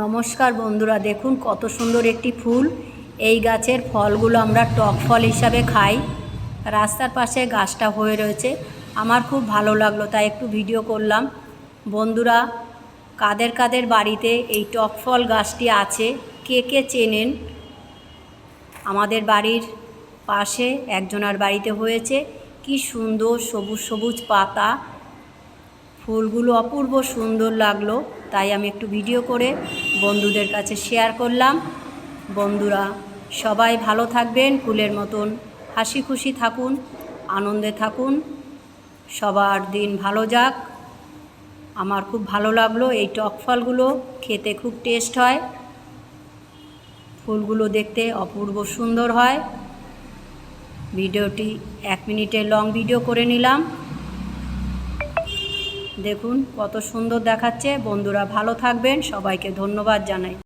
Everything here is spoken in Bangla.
নমস্কার বন্ধুরা, দেখুন কত সুন্দর একটি ফুল। এই গাছের ফলগুলো আমরা টক ফল হিসাবে খাই। রাস্তার পাশে গাছটা হয়ে রয়েছে, আমার খুব ভালো লাগলো, তাই একটু ভিডিও করলাম। বন্ধুরা, কাদের কাদের বাড়িতে এই টক ফল গাছটি আছে, কে কে চেনেন? আমাদের বাড়ির পাশে একজনের বাড়িতে হয়েছে। কি সুন্দর সবুজ সবুজ পাতা, ফুলগুলো অপূর্ব সুন্দর লাগলো, তাই আমি একটু ভিডিও করে বন্ধুদের কাছে শেয়ার করলাম। বন্ধুরা সবাই ভালো থাকবেন, ফুলের মতন হাসি খুশি থাকুন, আনন্দে থাকুন, সবার দিন ভালো যাক। আমার খুব ভালো লাগলো। এই টক ফলগুলো খেতে খুব টেস্ট হয়, ফুলগুলো দেখতে অপূর্ব সুন্দর হয়। ভিডিওটি 1 মিনিটের লং ভিডিও করে নিলাম। দেখুন কত সুন্দর দেখাচ্ছে। বন্ধুরা ভালো থাকবেন, সবাইকে ধন্যবাদ জানাই।